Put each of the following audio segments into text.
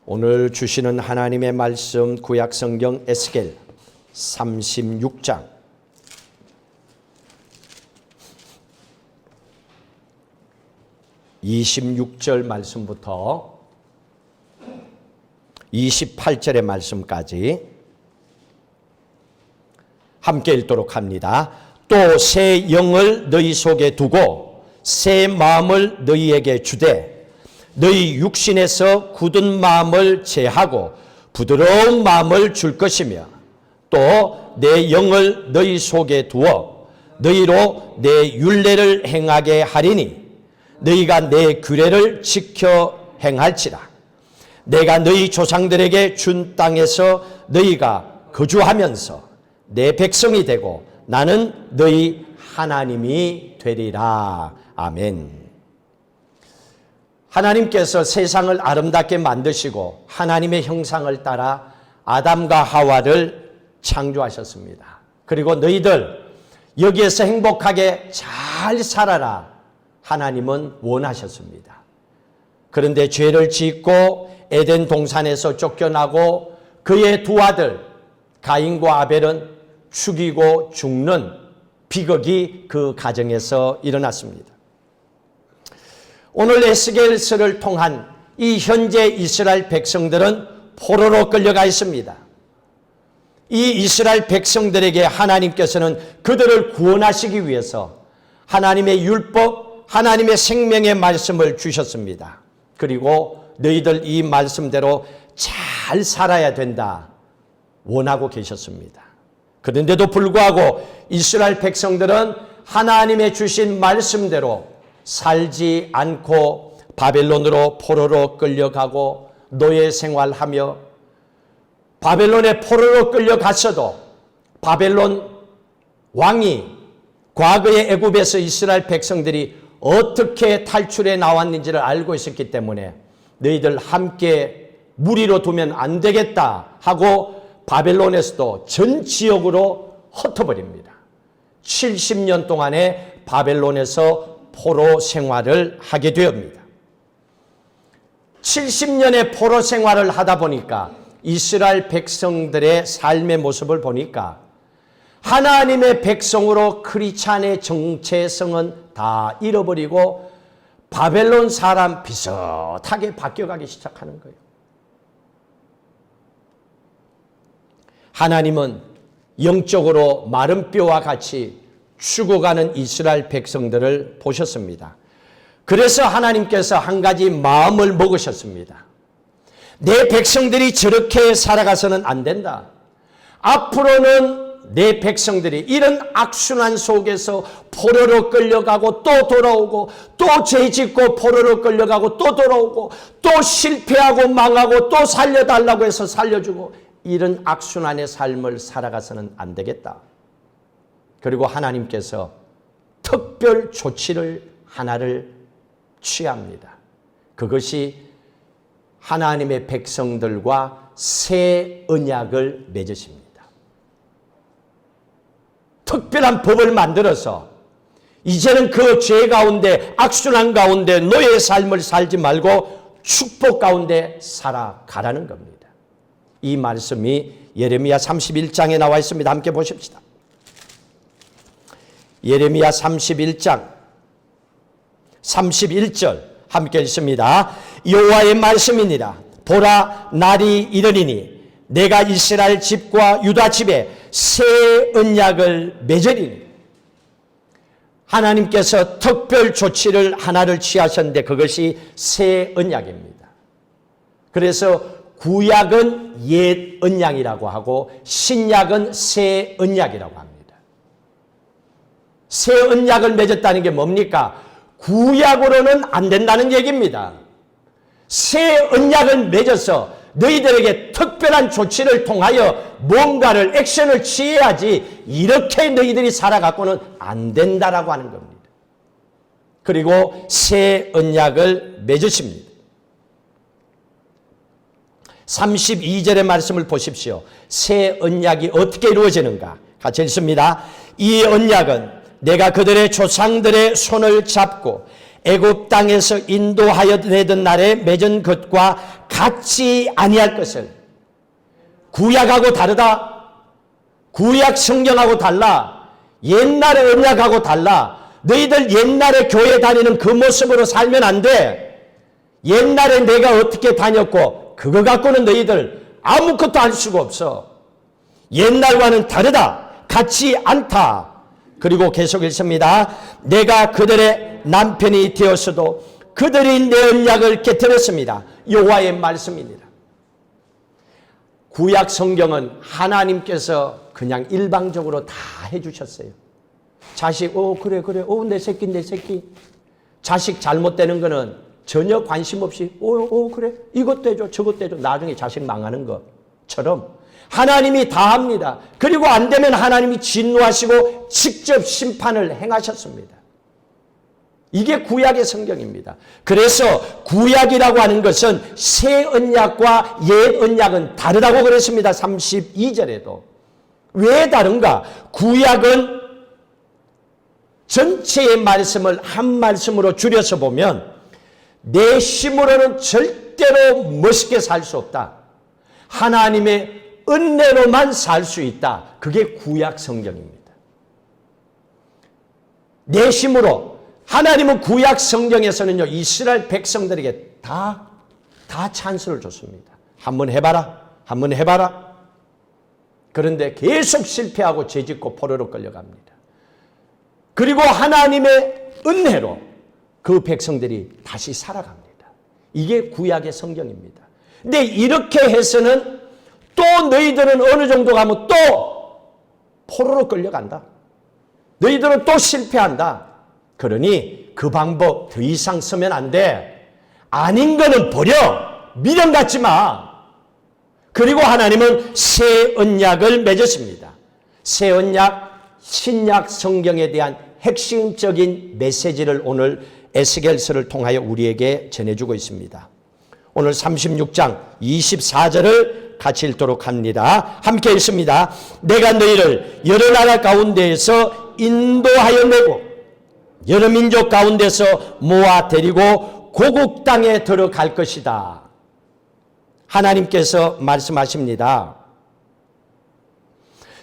오늘 주시는 하나님의 말씀 구약성경 에스겔 36장 26절 말씀부터 28절의 말씀까지 함께 읽도록 합니다. 또 새 영을 너희 속에 두고 새 마음을 너희에게 주되 너희 육신에서 굳은 마음을 제하고 부드러운 마음을 줄 것이며 또 내 영을 너희 속에 두어 너희로 내 율례를 행하게 하리니 너희가 내 규례를 지켜 행할지라. 내가 너희 조상들에게 준 땅에서 너희가 거주하면서 내 백성이 되고 나는 너희 하나님이 되리라. 아멘. 하나님께서 세상을 아름답게 만드시고 하나님의 형상을 따라 아담과 하와를 창조하셨습니다. 그리고 너희들 여기에서 행복하게 잘 살아라 하나님은 원하셨습니다. 그런데 죄를 짓고 에덴 동산에서 쫓겨나고 그의 두 아들 가인과 아벨은 죽이고 죽는 비극이 그 가정에서 일어났습니다. 오늘 에스겔서를 통한 이 현재 이스라엘 백성들은 포로로 끌려가 있습니다. 이 이스라엘 백성들에게 하나님께서는 그들을 구원하시기 위해서 하나님의 율법, 하나님의 생명의 말씀을 주셨습니다. 그리고 너희들 이 말씀대로 잘 살아야 된다 원하고 계셨습니다. 그런데도 불구하고 이스라엘 백성들은 하나님의 주신 말씀대로 살지 않고 바벨론으로 포로로 끌려가고 노예 생활하며 바벨론의 포로로 끌려갔어도 바벨론 왕이 과거의 애굽에서 이스라엘 백성들이 어떻게 탈출해 나왔는지를 알고 있었기 때문에 너희들 함께 무리로 두면 안 되겠다 하고 바벨론에서도 전 지역으로 흩어버립니다. 70년 동안에 바벨론에서 포로 생활을 하게 되옵니다. 70년의 포로 생활을 하다 보니까 이스라엘 백성들의 삶의 모습을 보니까 하나님의 백성으로 크리스찬의 정체성은 다 잃어버리고 바벨론 사람 비슷하게 바뀌어가기 시작하는 거예요. 하나님은 영적으로 마른 뼈와 같이 죽어가는 이스라엘 백성들을 보셨습니다. 그래서 하나님께서 한 가지 마음을 먹으셨습니다. 내 백성들이 저렇게 살아가서는 안 된다. 앞으로는 내 백성들이 이런 악순환 속에서 포로로 끌려가고 또 돌아오고 또 죄짓고 포로로 끌려가고 또 돌아오고 또 실패하고 망하고 또 살려달라고 해서 살려주고 이런 악순환의 삶을 살아가서는 안 되겠다. 그리고 하나님께서 특별 조치를 하나를 취합니다. 그것이 하나님의 백성들과 새 언약을 맺으십니다. 특별한 법을 만들어서 이제는 그 죄 가운데 악순환 가운데 노예의 삶을 살지 말고 축복 가운데 살아가라는 겁니다. 이 말씀이 예레미야 31장에 나와 있습니다. 함께 보십시다. 예레미야 31장 31절 함께 읽습니다. 여호와의 말씀이니라. 보라 날이 이르리니 내가 이스라엘 집과 유다 집에 새 언약을 맺으리니. 하나님께서 특별 조치를 하나를 취하셨는데 그것이 새 언약입니다. 그래서 구약은 옛 언약이라고 하고 신약은 새 언약이라고 합니다. 새 언약을 맺었다는 게 뭡니까? 구약으로는 안 된다는 얘기입니다. 새 언약을 맺어서 너희들에게 특별한 조치를 통하여 뭔가를 액션을 취해야지 이렇게 너희들이 살아갖고는 안 된다라고 하는 겁니다. 그리고 새 언약을 맺으십니다. 32절의 말씀을 보십시오. 새 언약이 어떻게 이루어지는가? 같이 읽습니다. 이 언약은 내가 그들의 조상들의 손을 잡고 애굽 땅에서 인도하여 내던 날에 맺은 것과 같이 아니할 것을. 구약하고 다르다. 구약 성경하고 달라. 옛날의 언약하고 달라. 너희들 옛날에 교회 다니는 그 모습으로 살면 안 돼. 옛날에 내가 어떻게 다녔고 그거 갖고는 너희들 아무것도 할 수가 없어. 옛날과는 다르다. 같지 않다. 그리고 계속 읽습니다. 내가 그들의 남편이 되었어도 그들이 내 언약을 깨뜨렸습니다. 여호와의 말씀입니다. 구약 성경은 하나님께서 그냥 일방적으로 다 해주셨어요. 자식, 그래, 내 새끼. 자식 잘못되는 거는 전혀 관심 없이, 그래, 이것도 해줘, 저것도 해줘. 나중에 자식 망하는 것처럼 하나님이 다 합니다. 그리고 안 되면 하나님이 진노하시고 직접 심판을 행하셨습니다. 이게 구약의 성경입니다. 그래서 구약이라고 하는 것은 새 언약과 옛 언약은 다르다고 그랬습니다. 32절에도. 왜 다른가? 구약은 전체의 말씀을 한 말씀으로 줄여서 보면 내 힘으로는 절대로 멋있게 살 수 없다. 하나님의 은혜로만 살 수 있다. 그게 구약 성경입니다. 내 힘으로. 하나님은 구약 성경에서는요, 이스라엘 백성들에게 다 찬스를 줬습니다. 한번 해봐라. 그런데 계속 실패하고 죄짓고 포로로 끌려갑니다. 그리고 하나님의 은혜로 그 백성들이 다시 살아갑니다. 이게 구약의 성경입니다. 근데 이렇게 해서는 또 너희들은 어느 정도 가면 또 포로로 끌려간다. 너희들은 또 실패한다. 그러니 그 방법 더 이상 쓰면 안 돼. 아닌 거는 버려. 미련 갖지 마. 그리고 하나님은 새 언약을 맺으십니다. 새 언약, 신약 성경에 대한 핵심적인 메시지를 오늘 에스겔서를 통하여 우리에게 전해주고 있습니다. 오늘 36장 24절을 같이 읽도록 합니다. 함께 읽습니다. 내가 너희를 여러 나라 가운데에서 인도하여 내고 여러 민족 가운데서 모아 데리고 고국 땅에 들어갈 것이다. 하나님께서 말씀하십니다.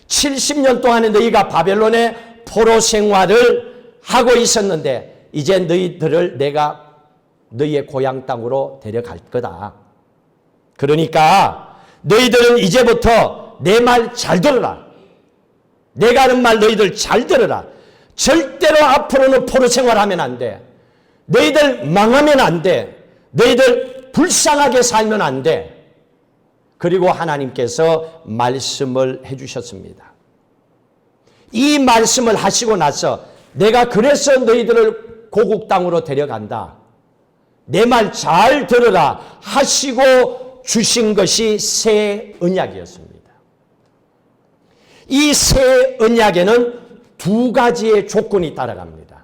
70년 동안에 너희가 바벨론의 포로 생활을 하고 있었는데 이제 너희들을 내가 너희의 고향 땅으로 데려갈 거다. 그러니까 너희들은 이제부터 내 말 잘 들어라. 내가 하는 말 너희들 잘 들어라. 절대로 앞으로는 포로 생활하면 안 돼. 너희들 망하면 안 돼. 너희들 불쌍하게 살면 안 돼. 그리고 하나님께서 말씀을 해주셨습니다. 이 말씀을 하시고 나서 내가 그래서 너희들을 고국 땅으로 데려간다. 내 말 잘 들어라 하시고 주신 것이 새 언약이었습니다. 이 새 언약에는 두 가지의 조건이 따라갑니다.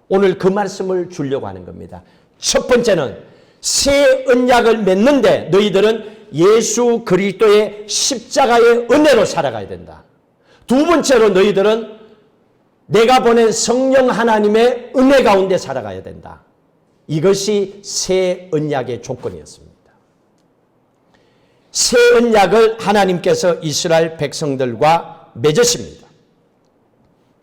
오늘 그 말씀을 주려고 하는 겁니다. 첫 번째는 새 언약을 맺는데 너희들은 예수 그리스도의 십자가의 은혜로 살아가야 된다. 두 번째로 너희들은 내가 보낸 성령 하나님의 은혜 가운데 살아가야 된다. 이것이 새 언약의 조건이었습니다. 새 언약을 하나님께서 이스라엘 백성들과 맺으십니다.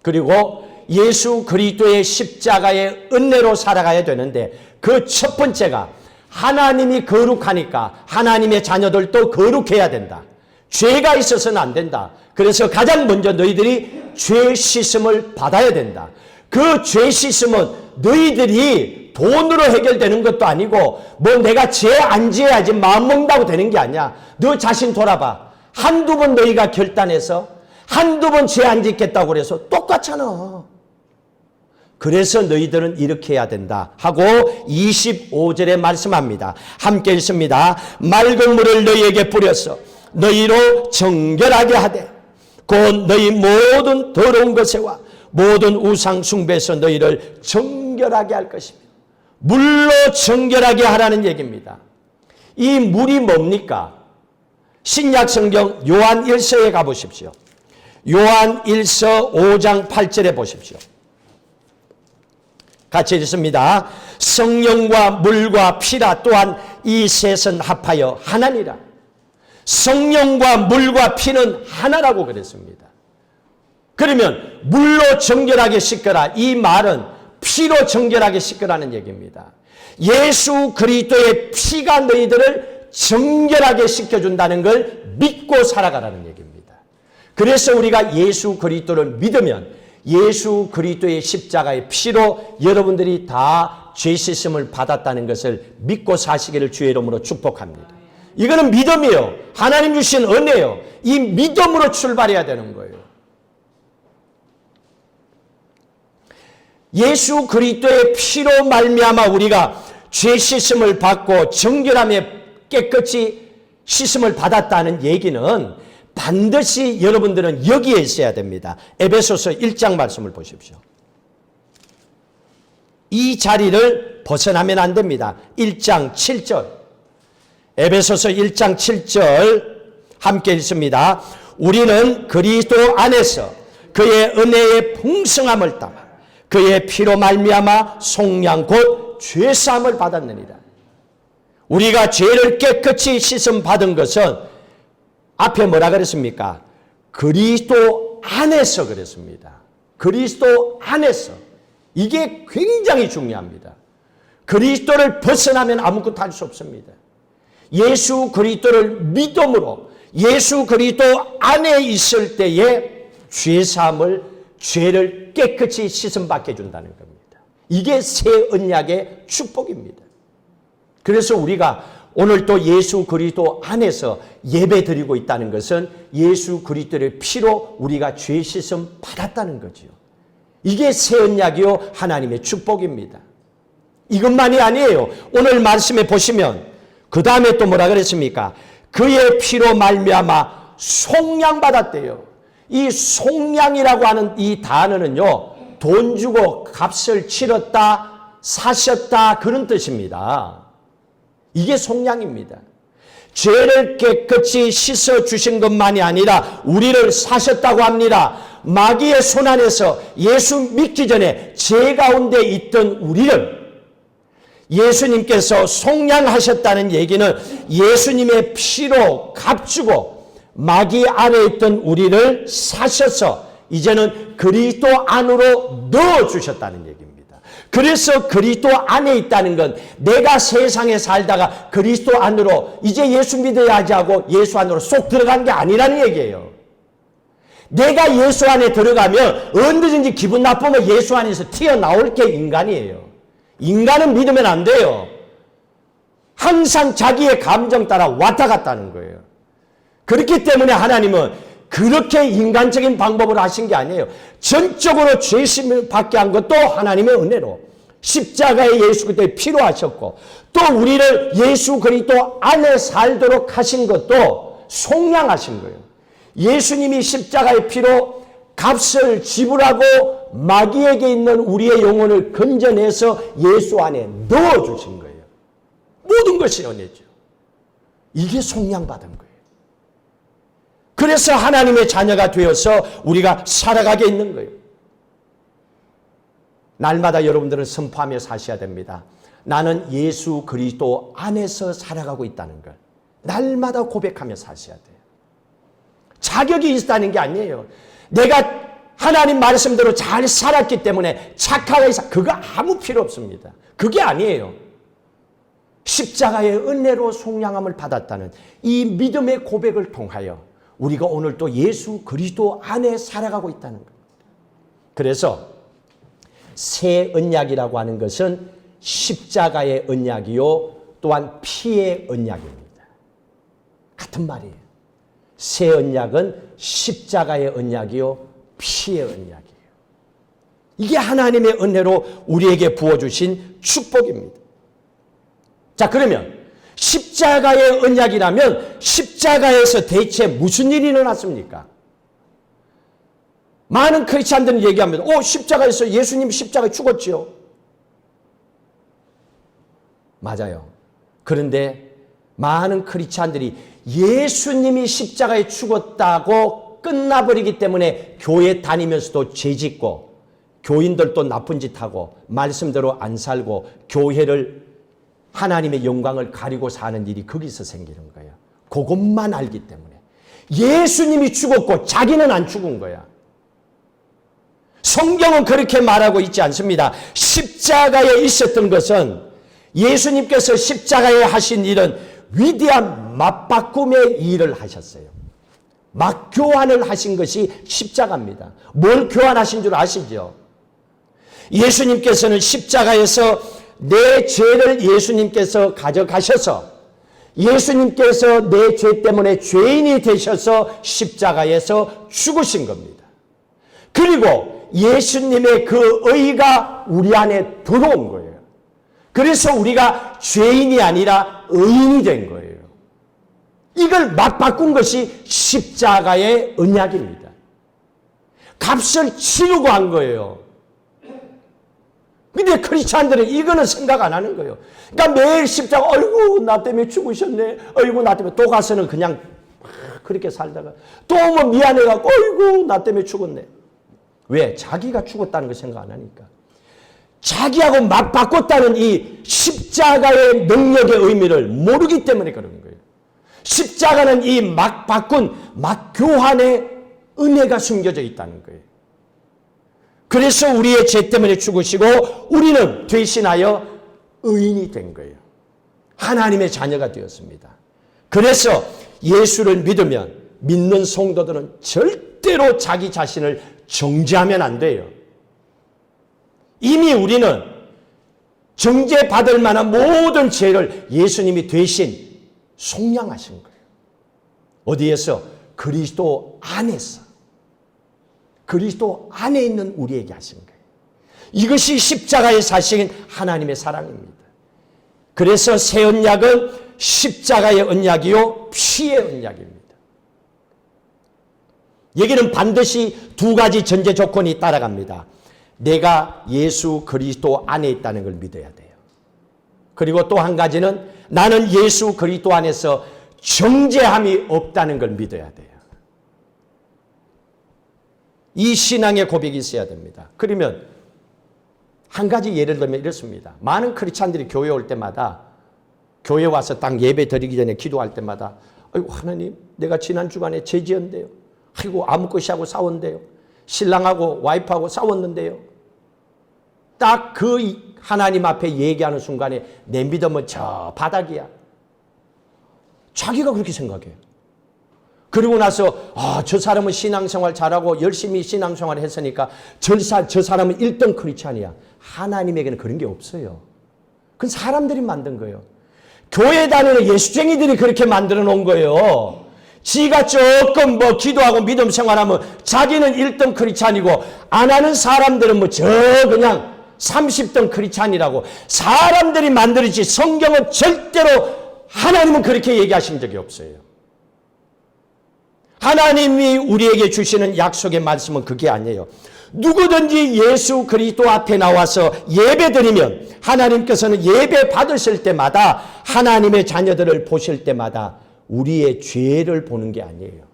그리고 예수 그리스도의 십자가의 은혜로 살아가야 되는데 그 첫 번째가 하나님이 거룩하니까 하나님의 자녀들도 거룩해야 된다. 죄가 있어서는 안 된다. 그래서 가장 먼저 너희들이 죄 씻음을 받아야 된다. 그 죄 씻음은 너희들이 돈으로 해결되는 것도 아니고 뭐 내가 죄 안 지어야지 마음먹는다고 되는 게 아니야. 너 자신 돌아봐. 한두 번 너희가 결단해서 한두 번 죄 안 짓겠다고 그래서 똑같잖아. 그래서 너희들은 이렇게 해야 된다 하고 25절에 말씀합니다. 함께 읽습니다. 맑은 물을 너희에게 뿌려서 너희로 정결하게 하되 곧 너희 모든 더러운 것에와 모든 우상 숭배에서 너희를 정결하게 할 것이며 물로 정결하게 하라는 얘기입니다. 이 물이 뭡니까? 신약 성경 요한 1서에 가보십시오. 요한 1서 5장 8절에 보십시오. 같이 읽습니다. 성령과 물과 피라 또한 이 셋은 합하여 하나니라. 성령과 물과 피는 하나라고 그랬습니다. 그러면 물로 정결하게 씻거라, 이 말은 피로 정결하게 씻거라는 얘기입니다. 예수 그리스도의 피가 너희들을 정결하게 씻겨준다는 걸 믿고 살아가라는 얘기입니다. 그래서 우리가 예수 그리스도를 믿으면 예수 그리스도의 십자가의 피로 여러분들이 다 죄 씻음을 받았다는 것을 믿고 사시기를 주의 이름으로 축복합니다. 이거는 믿음이에요. 하나님 주신 은혜예요. 이 믿음으로 출발해야 되는 거예요. 예수 그리스도의 피로 말미암아 우리가 죄 씻음을 받고 정결함에 깨끗이 씻음을 받았다는 얘기는 반드시 여러분들은 여기에 있어야 됩니다. 에베소서 1장 말씀을 보십시오. 이 자리를 벗어나면 안 됩니다. 1장 7절. 에베소서 1장 7절 함께 읽습니다. 우리는 그리스도 안에서 그의 은혜의 풍성함을 따라 그의 피로 말미암아 속량 곧 죄사함을 받았느니라. 우리가 죄를 깨끗이 씻음 받은 것은 앞에 뭐라 그랬습니까? 그리스도 안에서 그랬습니다. 그리스도 안에서. 이게 굉장히 중요합니다. 그리스도를 벗어나면 아무것도 할 수 없습니다. 예수 그리스도를 믿음으로 예수 그리스도 안에 있을 때에 죄사함을 죄를 깨끗이 씻음 받게 해준다는 겁니다. 이게 새 언약의 축복입니다. 그래서 우리가 오늘 또 예수 그리스도 안에서 예배 드리고 있다는 것은 예수 그리스도의 피로 우리가 죄 씻음 받았다는 거지요. 이게 새 언약이요 하나님의 축복입니다. 이것만이 아니에요. 오늘 말씀에 보시면 그 다음에 또 뭐라 그랬습니까? 그의 피로 말미암아 속량 받았대요. 이 속량이라고 하는 이 단어는요, 돈 주고 값을 치렀다, 사셨다 그런 뜻입니다. 이게 속량입니다. 죄를 깨끗이 씻어 주신 것만이 아니라 우리를 사셨다고 합니다. 마귀의 손 안에서 예수 믿기 전에 죄 가운데 있던 우리를 예수님께서 속량하셨다는 얘기는 예수님의 피로 값주고 마귀 안에 있던 우리를 사셔서 이제는 그리스도 안으로 넣어주셨다는 얘기입니다. 그래서 그리스도 안에 있다는 건 내가 세상에 살다가 그리스도 안으로 이제 예수 믿어야지 하고 예수 안으로 쏙 들어간 게 아니라는 얘기예요. 내가 예수 안에 들어가면 언제든지 기분 나쁘면 예수 안에서 튀어나올 게 인간이에요. 인간은 믿으면 안 돼요. 항상 자기의 감정 따라 왔다 갔다 하는 거예요. 그렇기 때문에 하나님은 그렇게 인간적인 방법으로 하신 게 아니에요. 전적으로 죄심을 받게 한 것도 하나님의 은혜로 십자가에 예수 그리스도의 피로 하셨고 또 우리를 예수 그리스도 안에 살도록 하신 것도 속량하신 거예요. 예수님이 십자가의 피로 값을 지불하고 마귀에게 있는 우리의 영혼을 건져내서 예수 안에 넣어주신 거예요. 모든 것이 은혜죠. 이게 속량받은 거예요. 그래서 하나님의 자녀가 되어서 우리가 살아가게 있는 거예요. 날마다 여러분들은 선포하며 사셔야 됩니다. 나는 예수 그리스도 안에서 살아가고 있다는 걸 날마다 고백하며 사셔야 돼요. 자격이 있다는 게 아니에요. 내가 하나님 말씀대로 잘 살았기 때문에 착하게 그거 아무 필요 없습니다. 그게 아니에요. 십자가의 은혜로 속량함을 받았다는 이 믿음의 고백을 통하여 우리가 오늘 또 예수 그리스도 안에 살아가고 있다는 겁니다. 그래서 새 언약이라고 하는 것은 십자가의 언약이요 또한 피의 언약입니다. 같은 말이에요. 새 언약은 십자가의 언약이요 피의 언약이에요. 이게 하나님의 은혜로 우리에게 부어주신 축복입니다. 자, 그러면 십자가의 언약이라면 십자가에서 대체 무슨 일이 일어났습니까? 많은 크리스찬들은 얘기합니다. 십자가에서 예수님 십자가에 죽었지요. 맞아요. 그런데 많은 크리스찬들이 예수님이 십자가에 죽었다고 끝나버리기 때문에 교회 다니면서도 죄짓고 교인들도 나쁜 짓 하고 말씀대로 안 살고 교회를 하나님의 영광을 가리고 사는 일이 거기서 생기는 거예요. 그것만 알기 때문에. 예수님이 죽었고 자기는 안 죽은 거야. 성경은 그렇게 말하고 있지 않습니다. 십자가에 있었던 것은 예수님께서 십자가에 하신 일은 위대한 맞바꿈의 일을 하셨어요. 맞교환을 하신 것이 십자가입니다. 뭘 교환하신 줄 아시죠? 예수님께서는 십자가에서 내 죄를 예수님께서 가져가셔서 예수님께서 내 죄 때문에 죄인이 되셔서 십자가에서 죽으신 겁니다. 그리고 예수님의 그 의가 우리 안에 들어온 거예요. 그래서 우리가 죄인이 아니라 의인이 된 거예요. 이걸 맞바꾼 것이 십자가의 언약입니다. 값을 치르고 한 거예요. 근데 크리스찬들은 이거는 생각 안 하는 거예요. 그러니까 매일 십자가, 어이구, 나 때문에 죽으셨네. 어이구, 나 때문에. 또 가서는 그냥 그렇게 살다가 또 뭐 미안해갖고, 어이구, 나 때문에 죽었네. 왜? 자기가 죽었다는 걸 생각 안 하니까. 자기하고 맞바꿨다는 이 십자가의 능력의 의미를 모르기 때문에 그런 거예요. 십자가는 이 맞바꾼, 맞교환의 은혜가 숨겨져 있다는 거예요. 그래서 우리의 죄 때문에 죽으시고 우리는 대신하여 의인이 된 거예요. 하나님의 자녀가 되었습니다. 그래서 예수를 믿으면 믿는 성도들은 절대로 자기 자신을 정죄하면 안 돼요. 이미 우리는 정죄받을 만한 모든 죄를 예수님이 대신 속량하신 거예요. 어디에서? 그리스도 안에서. 그리스도 안에 있는 우리에게 하신 거예요. 이것이 십자가의 사실인 하나님의 사랑입니다. 그래서 새 언약은 십자가의 언약이요 피의 언약입니다. 여기는 반드시 두 가지 전제 조건이 따라갑니다. 내가 예수 그리스도 안에 있다는 걸 믿어야 돼요. 그리고 또 한 가지는 나는 예수 그리스도 안에서 정죄함이 없다는 걸 믿어야 돼요. 이 신앙의 고백이 있어야 됩니다. 그러면 한 가지 예를 들면 이렇습니다. 많은 크리스찬들이 교회 올 때마다 교회 와서 딱 예배 드리기 전에 기도할 때마다 아이고 하나님 내가 지난 주간에 죄 지었는데요. 아이고 아무것이하고 싸웠는데요. 신랑하고 와이프하고 싸웠는데요. 딱 그 하나님 앞에 얘기하는 순간에 내 믿음은 저 바닥이야. 자기가 그렇게 생각해요. 그리고 나서 저 사람은 신앙생활 잘하고 열심히 신앙생활 했으니까 저 사람은 1등 크리스찬이야. 하나님에게는 그런 게 없어요. 그건 사람들이 만든 거예요. 교회 다니는 예수쟁이들이 그렇게 만들어 놓은 거예요. 지가 조금 뭐 기도하고 믿음 생활하면 자기는 1등 크리스찬이고 안 하는 사람들은 뭐 저 그냥 30등 크리스찬이라고 사람들이 만들었지 성경은 절대로 하나님은 그렇게 얘기하신 적이 없어요. 하나님이 우리에게 주시는 약속의 말씀은 그게 아니에요. 누구든지 예수 그리스도 앞에 나와서 예배드리면 하나님께서는 예배 받으실 때마다 하나님의 자녀들을 보실 때마다 우리의 죄를 보는 게 아니에요.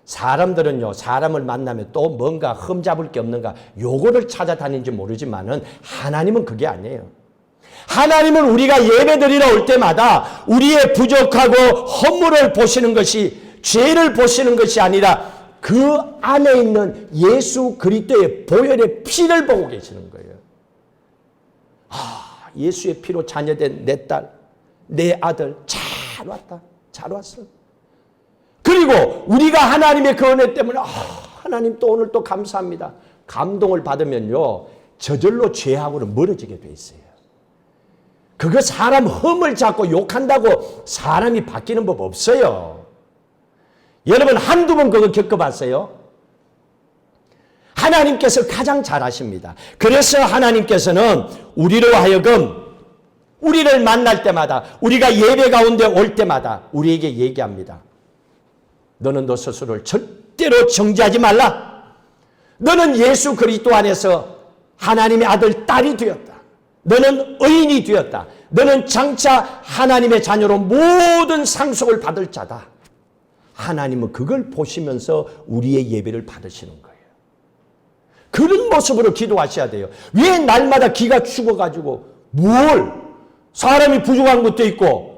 사람들은요, 사람을 만나면 또 뭔가 흠잡을 게 없는가 요거를 찾아다니는지 모르지만은 하나님은 그게 아니에요. 하나님은 우리가 예배드리러 올 때마다 우리의 부족하고 허물을 보시는 것이 죄를 보시는 것이 아니라 그 안에 있는 예수 그리스도의 보혈의 피를 보고 계시는 거예요. 예수의 피로 자녀된 내 딸, 내 아들 잘 왔다. 잘 왔어. 그리고 우리가 하나님의 그 은혜 때문에 하나님 또 오늘 또 감사합니다. 감동을 받으면요. 저절로 죄하고는 멀어지게 돼 있어요. 그거 사람 흠을 잡고 욕한다고 사람이 바뀌는 법 없어요. 여러분 한두 번 그거 겪어봤어요? 하나님께서 가장 잘 아십니다. 그래서 하나님께서는 우리로 하여금 우리를 만날 때마다 우리가 예배 가운데 올 때마다 우리에게 얘기합니다. 너는 너 스스로를 절대로 정죄하지 말라. 너는 예수 그리스도 안에서 하나님의 아들, 딸이 되었다. 너는 의인이 되었다. 너는 장차 하나님의 자녀로 모든 상속을 받을 자다. 하나님은 그걸 보시면서 우리의 예배를 받으시는 거예요. 그런 모습으로 기도하셔야 돼요. 왜 날마다 기가 죽어가지고 사람이 부족한 것도 있고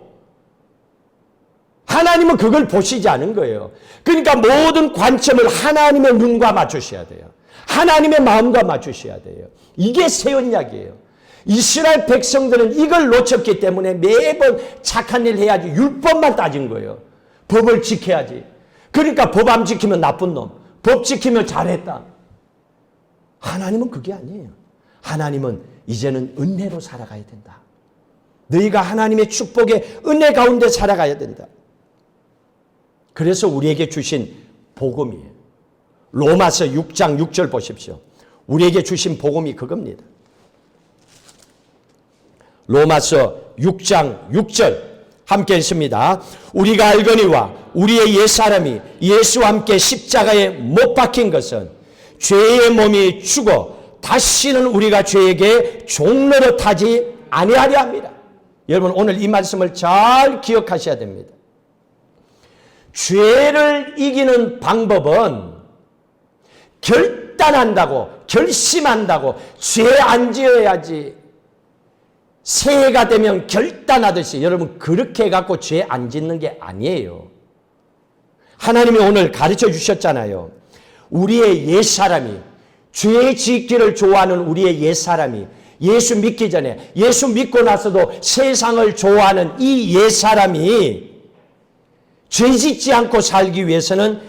하나님은 그걸 보시지 않은 거예요. 그러니까 모든 관점을 하나님의 눈과 맞추셔야 돼요. 하나님의 마음과 맞추셔야 돼요. 이게 새 언약이에요. 이스라엘 백성들은 이걸 놓쳤기 때문에 매번 착한 일 해야지 율법만 따진 거예요. 법을 지켜야지. 그러니까 법 안 지키면 나쁜 놈, 법 지키면 잘했다. 하나님은 그게 아니에요. 하나님은 이제는 은혜로 살아가야 된다. 너희가 하나님의 축복의 은혜 가운데 살아가야 된다. 그래서 우리에게 주신 복음이에요. 로마서 6장 6절 보십시오. 우리에게 주신 복음이 그겁니다. 로마서 6장 6절 함께 읽습니다. 우리가 알거니와 우리의 옛사람이 예수와 함께 십자가에 못 박힌 것은 죄의 몸이 죽어 다시는 우리가 죄에게 종로로 타지 아니하려 합니다. 여러분 오늘 이 말씀을 잘 기억하셔야 됩니다. 죄를 이기는 방법은 결심한다고 죄 안 지어야지 새해가 되면 결단하듯이 여러분 그렇게 해갖고 죄 안 짓는 게 아니에요. 하나님이 오늘 가르쳐 주셨잖아요. 우리의 옛사람이 죄 짓기를 좋아하는 우리의 옛사람이 예수 믿기 전에 예수 믿고 나서도 세상을 좋아하는 이 옛사람이 죄 짓지 않고 살기 위해서는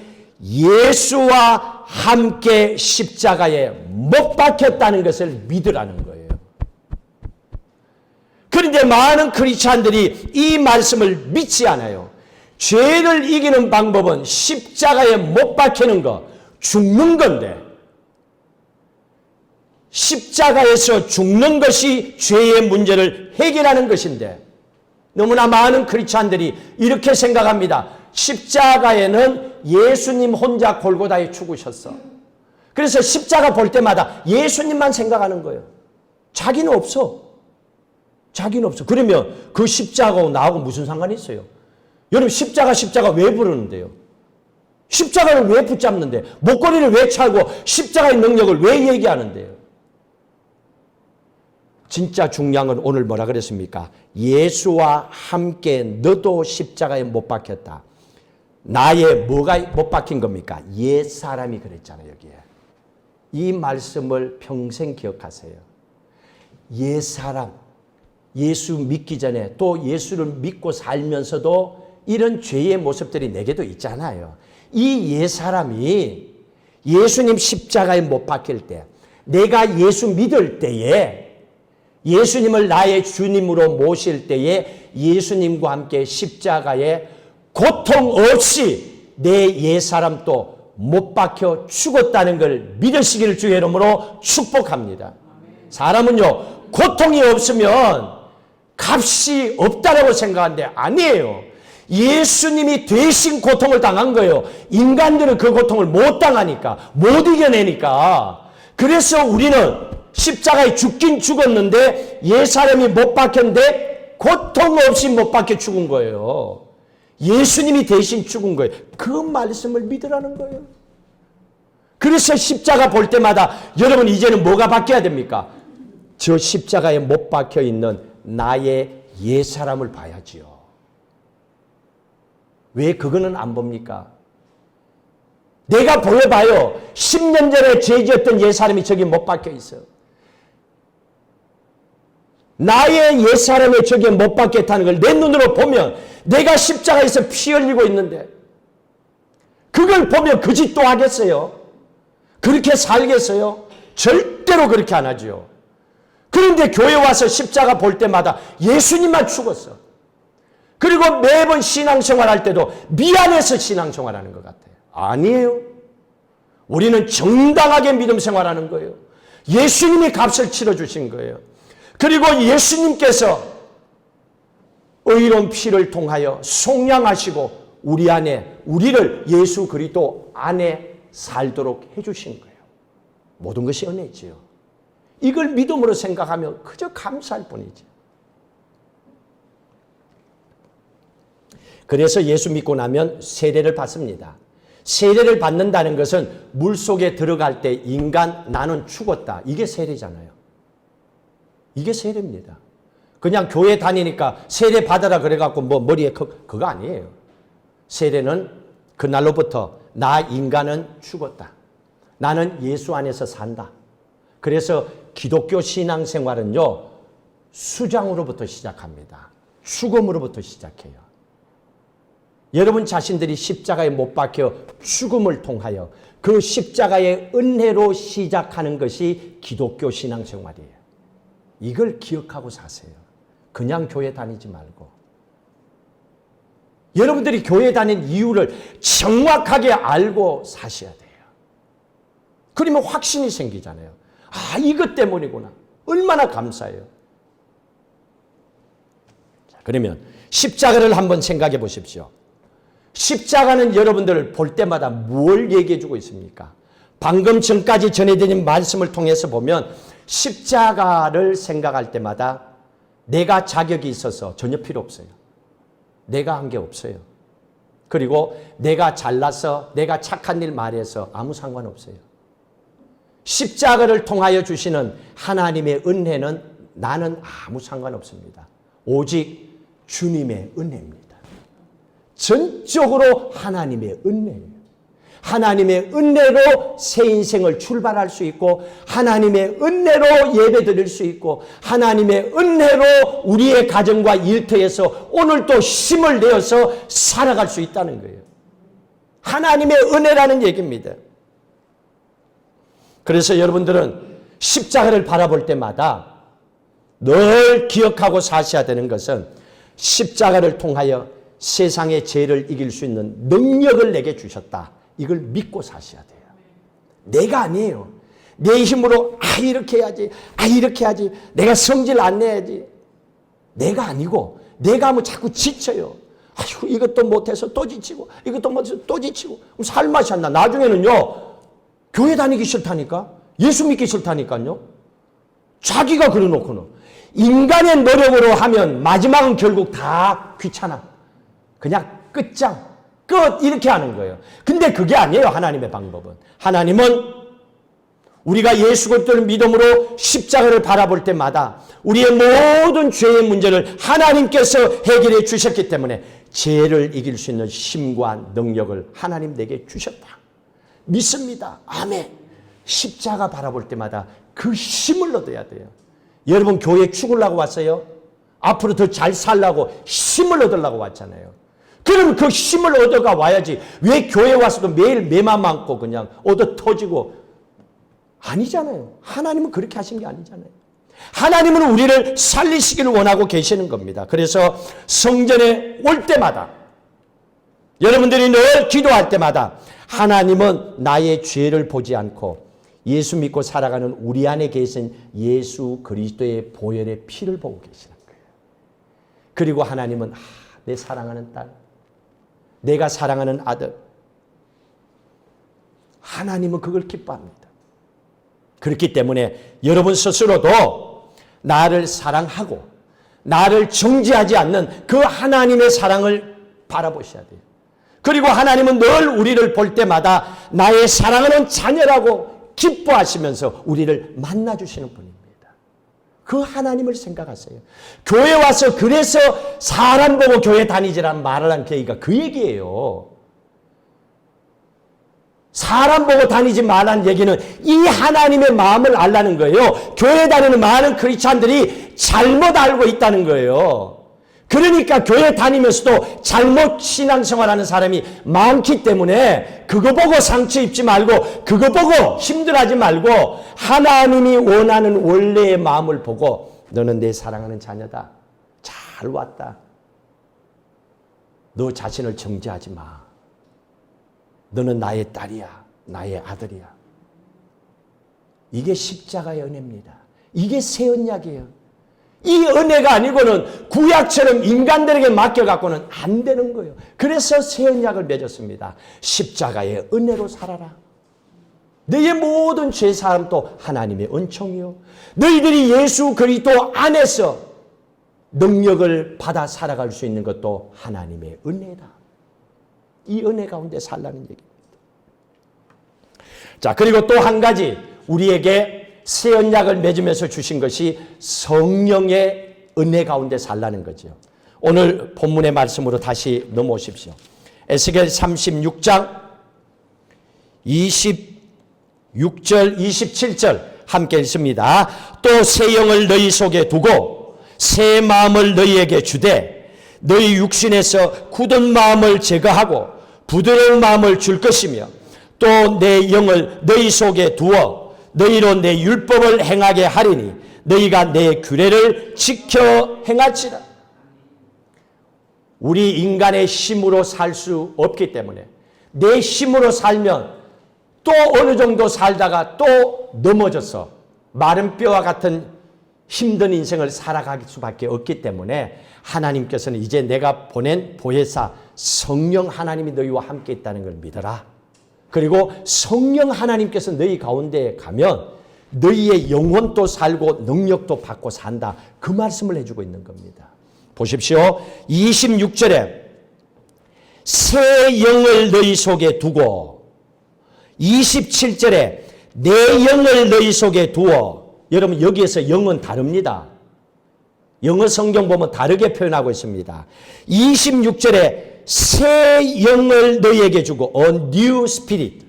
예수와 함께 십자가에 못 박혔다는 것을 믿으라는 거예요. 그런데 많은 크리스찬들이 이 말씀을 믿지 않아요. 죄를 이기는 방법은 십자가에 못 박히는 거, 죽는 건데 십자가에서 죽는 것이 죄의 문제를 해결하는 것인데 너무나 많은 크리스찬들이 이렇게 생각합니다. 십자가에는 예수님 혼자 골고다에 죽으셨어. 그래서 십자가 볼 때마다 예수님만 생각하는 거예요. 자기는 없어. 그러면 그 십자가하고 나하고 무슨 상관이 있어요? 여러분 십자가 왜 부르는데요? 십자가를 왜 붙잡는데? 목걸이를 왜 차고 십자가의 능력을 왜 얘기하는데요? 진짜 중요한 건 오늘 뭐라 그랬습니까? 예수와 함께 너도 십자가에 못 박혔다. 나의 뭐가 못 박힌 겁니까? 옛사람이 그랬잖아요, 여기에. 이 말씀을 평생 기억하세요. 옛사람, 예수 믿기 전에 또 예수를 믿고 살면서도 이런 죄의 모습들이 내게도 있잖아요. 이 옛사람이 예수님 십자가에 못 박힐 때, 내가 예수 믿을 때에 예수님을 나의 주님으로 모실 때에 예수님과 함께 십자가에 고통 없이 내 옛사람도 못 박혀 죽었다는 걸 믿으시기를 주의 이름으로 축복합니다. 사람은요, 고통이 없으면 값이 없다라고 생각하는데 아니에요. 예수님이 대신 고통을 당한 거예요. 인간들은 그 고통을 못 당하니까, 못 이겨내니까. 그래서 우리는 십자가에 죽긴 죽었는데 옛사람이 못 박혔는데 고통 없이 못 박혀 죽은 거예요. 예수님이 대신 죽은 거예요. 그 말씀을 믿으라는 거예요. 그래서 십자가 볼 때마다 여러분 이제는 뭐가 바뀌어야 됩니까? 저 십자가에 못 박혀 있는 나의 옛사람을 봐야지요. 왜 그거는 안 봅니까? 내가 보여봐요. 10년 전에 죄 지었던 옛사람이 저기 못 박혀 있어요. 나의 옛사람이 저기에 못 박혔다는 걸 내 눈으로 보면 내가 십자가에서 피 흘리고 있는데 그걸 보면 그 짓 또 하겠어요? 그렇게 살겠어요? 절대로 그렇게 안 하죠. 그런데 교회 와서 십자가 볼 때마다 예수님만 죽었어. 그리고 매번 신앙생활 할 때도 미안해서 신앙생활하는 것 같아요. 아니에요. 우리는 정당하게 믿음 생활하는 거예요. 예수님이 값을 치러주신 거예요. 그리고 예수님께서 의로운 피를 통하여 속량하시고 우리 안에 우리를 예수 그리스도 안에 살도록 해주신 거예요. 모든 것이 은혜지요. 이걸 믿음으로 생각하면 그저 감사할 뿐이죠. 그래서 예수 믿고 나면 세례를 받습니다. 세례를 받는다는 것은 물속에 들어갈 때 인간 나는 죽었다. 이게 세례잖아요. 이게 세례입니다. 그냥 교회 다니니까 세례 받아라 그래갖고 뭐 머리에 그거 아니에요. 세례는 그날로부터 나 인간은 죽었다. 나는 예수 안에서 산다. 그래서 기독교 신앙생활은요. 수장으로부터 시작합니다. 죽음으로부터 시작해요. 여러분 자신들이 십자가에 못 박혀 죽음을 통하여 그 십자가의 은혜로 시작하는 것이 기독교 신앙생활이에요. 이걸 기억하고 사세요. 그냥 교회 다니지 말고. 여러분들이 교회 다니는 이유를 정확하게 알고 사셔야 돼요. 그러면 확신이 생기잖아요. 아, 이것 때문이구나. 얼마나 감사해요. 자, 그러면 십자가를 한번 생각해 보십시오. 십자가는 여러분들을 볼 때마다 뭘 얘기해 주고 있습니까? 방금 전까지 전해드린 말씀을 통해서 보면 십자가를 생각할 때마다 내가 자격이 있어서 전혀 필요 없어요. 내가 한 게 없어요. 그리고 내가 잘나서 내가 착한 일 말해서 아무 상관없어요. 십자가를 통하여 주시는 하나님의 은혜는 나는 아무 상관없습니다. 오직 주님의 은혜입니다. 전적으로 하나님의 은혜예요. 하나님의 은혜로 새 인생을 출발할 수 있고 하나님의 은혜로 예배드릴 수 있고 하나님의 은혜로 우리의 가정과 일터에서 오늘도 힘을 내어서 살아갈 수 있다는 거예요. 하나님의 은혜라는 얘기입니다. 그래서 여러분들은 십자가를 바라볼 때마다 늘 기억하고 사셔야 되는 것은 십자가를 통하여 세상의 죄를 이길 수 있는 능력을 내게 주셨다. 이걸 믿고 사셔야 돼요. 내가 아니에요. 내 힘으로 이렇게 해야지. 이렇게 해야지. 내가 성질 안 내야지. 내가 아니고 내가 하면 자꾸 지쳐요. 아이고 이것도 못해서 또 지치고 이것도 못해서 또 지치고 그럼 살맛이 안 나. 나중에는요. 교회 다니기 싫다니까. 예수 믿기 싫다니까요. 자기가 그래놓고는. 인간의 노력으로 하면 마지막은 결국 다 귀찮아. 그냥 끝장. 끝 이렇게 하는 거예요. 근데 그게 아니에요. 하나님의 방법은. 하나님은 우리가 예수 그리스도를 믿음으로 십자가를 바라볼 때마다 우리의 모든 죄의 문제를 하나님께서 해결해 주셨기 때문에 죄를 이길 수 있는 힘과 능력을 하나님 내게 주셨다. 믿습니다. 아멘. 십자가 바라볼 때마다 그 힘을 얻어야 돼요. 여러분 교회 죽으려고 왔어요? 앞으로 더 잘 살려고 힘을 얻으려고 왔잖아요. 그럼 그 힘을 얻어가 와야지. 왜 교회 와서도 매일 매만 많고 그냥 얻어 터지고 아니잖아요. 하나님은 그렇게 하신 게 아니잖아요. 하나님은 우리를 살리시기를 원하고 계시는 겁니다. 그래서 성전에 올 때마다 여러분들이 늘 기도할 때마다 하나님은 나의 죄를 보지 않고 예수 믿고 살아가는 우리 안에 계신 예수 그리스도의 보혈의 피를 보고 계시는 거예요. 그리고 하나님은 내 사랑하는 딸, 내가 사랑하는 아들, 하나님은 그걸 기뻐합니다. 그렇기 때문에 여러분 스스로도 나를 사랑하고 나를 정죄하지 않는 그 하나님의 사랑을 바라보셔야 돼요. 그리고 하나님은 늘 우리를 볼 때마다 나의 사랑하는 자녀라고 기뻐하시면서 우리를 만나주시는 분입니다. 그 하나님을 생각하세요. 교회 와서 그래서 사람 보고 교회 다니지란 말을 한 계기가 그 얘기예요. 사람 보고 다니지 말라는 얘기는 이 하나님의 마음을 알라는 거예요. 교회 다니는 많은 크리스찬들이 잘못 알고 있다는 거예요. 그러니까 교회 다니면서도 잘못 신앙생활하는 사람이 많기 때문에 그거 보고 상처 입지 말고 그거 보고 힘들어하지 말고 하나님이 원하는 원래의 마음을 보고 너는 내 사랑하는 자녀다. 잘 왔다. 너 자신을 정죄하지 마. 너는 나의 딸이야. 나의 아들이야. 이게 십자가의 은혜입니다. 이게 새 언약이에요. 이 은혜가 아니고는 구약처럼 인간들에게 맡겨갖고는 안 되는 거예요. 그래서 새 언약을 맺었습니다. 십자가의 은혜로 살아라. 너의 모든 죄사함도 하나님의 은총이요. 너희들이 예수 그리스도 안에서 능력을 받아 살아갈 수 있는 것도 하나님의 은혜다. 이 은혜 가운데 살라는 얘기입니다. 자, 그리고 또 한 가지 우리에게 새 언약을 맺으면서 주신 것이 성령의 은혜 가운데 살라는 거죠. 오늘 본문의 말씀으로 다시 넘어오십시오. 에스겔 36장 26절 27절 함께 읽습니다. 또 새 영을 너희 속에 두고 새 마음을 너희에게 주되 너희 육신에서 굳은 마음을 제거하고 부드러운 마음을 줄 것이며 또 내 영을 너희 속에 두어 너희로 내 율법을 행하게 하리니 너희가 내 규례를 지켜 행할지라. 우리 인간의 힘으로 살 수 없기 때문에 내 힘으로 살면 또 어느 정도 살다가 또 넘어져서 마른 뼈와 같은 힘든 인생을 살아갈 수밖에 없기 때문에 하나님께서는 이제 내가 보낸 보혜사 성령 하나님이 너희와 함께 있다는 걸 믿어라. 그리고 성령 하나님께서 너희 가운데 가면 너희의 영혼도 살고 능력도 받고 산다. 그 말씀을 해주고 있는 겁니다. 보십시오. 26절에 새 영을 너희 속에 두고 27절에 내 영을 너희 속에 두어. 여러분 여기에서 영은 다릅니다. 영어 성경 보면 다르게 표현하고 있습니다. 26절에 새 영을 너희에게 주고 a new spirit.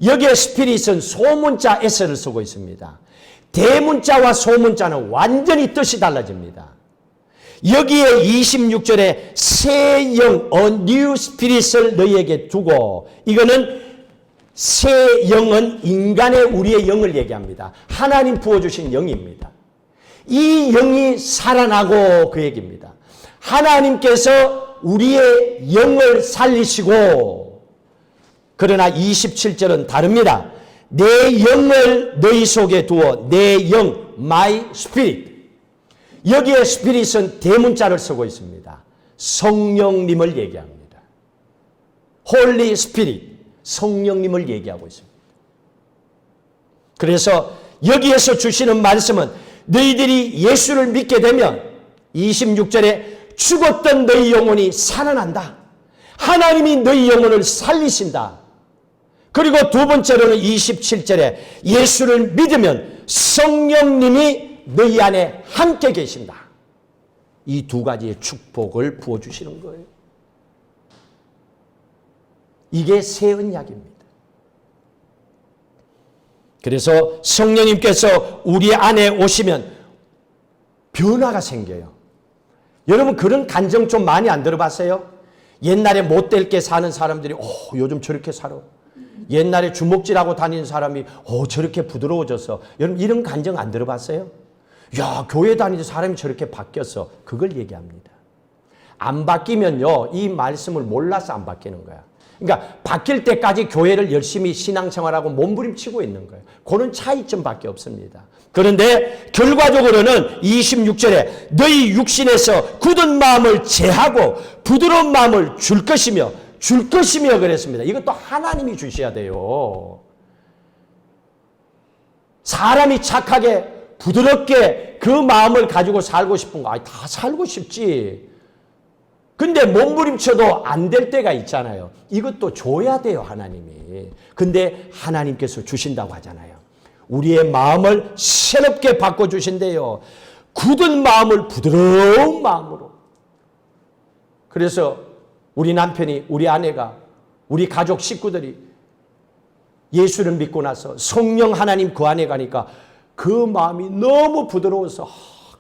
여기에 스피릿은 소문자 S를 쓰고 있습니다. 대문자와 소문자는 완전히 뜻이 달라집니다. 여기에 26절에 새 영, a new spirit을 너희에게 두고, 이거는 새 영은 인간의 우리의 영을 얘기합니다. 하나님 부어주신 영입니다. 이 영이 살아나고 그 얘기입니다. 하나님께서 우리의 영을 살리시고, 그러나 27절은 다릅니다. 내 영을 너희 속에 두어 내 영, my spirit. 여기에 spirit은 대문자를 쓰고 있습니다. 성령님을 얘기합니다. Holy Spirit, 성령님을 얘기하고 있습니다. 그래서 여기에서 주시는 말씀은 너희들이 예수를 믿게 되면 26절에 죽었던 너희 영혼이 살아난다. 하나님이 너희 영혼을 살리신다. 그리고 두 번째로는 27절에 예수를 믿으면 성령님이 너희 안에 함께 계신다. 이 두 가지의 축복을 부어주시는 거예요. 이게 새 언약입니다. 그래서 성령님께서 우리 안에 오시면 변화가 생겨요. 여러분 그런 감정 좀 많이 안 들어봤어요? 옛날에 못되게 사는 사람들이 요즘 저렇게 살아. 옛날에 주먹질하고 다니는 사람이 저렇게 부드러워졌어. 여러분 이런 감정 안 들어봤어요? 야, 교회 다니는 사람이 저렇게 바뀌었어. 그걸 얘기합니다. 안 바뀌면요, 이 말씀을 몰라서 안 바뀌는 거야. 그러니까 바뀔 때까지 교회를 열심히 신앙생활하고 몸부림치고 있는 거예요. 그런 차이점밖에 없습니다. 그런데 결과적으로는 26절에 너희 육신에서 굳은 마음을 제하고 부드러운 마음을 줄 것이며 그랬습니다. 이것도 하나님이 주셔야 돼요. 사람이 착하게 부드럽게 그 마음을 가지고 살고 싶은 거, 다 살고 싶지. 근데 몸부림쳐도 안 될 때가 있잖아요. 이것도 줘야 돼요, 하나님이. 근데 하나님께서 주신다고 하잖아요. 우리의 마음을 새롭게 바꿔주신대요. 굳은 마음을 부드러운 마음으로. 그래서 우리 남편이, 우리 아내가, 우리 가족 식구들이 예수를 믿고 나서 성령 하나님 그 안에 가니까 그 마음이 너무 부드러워서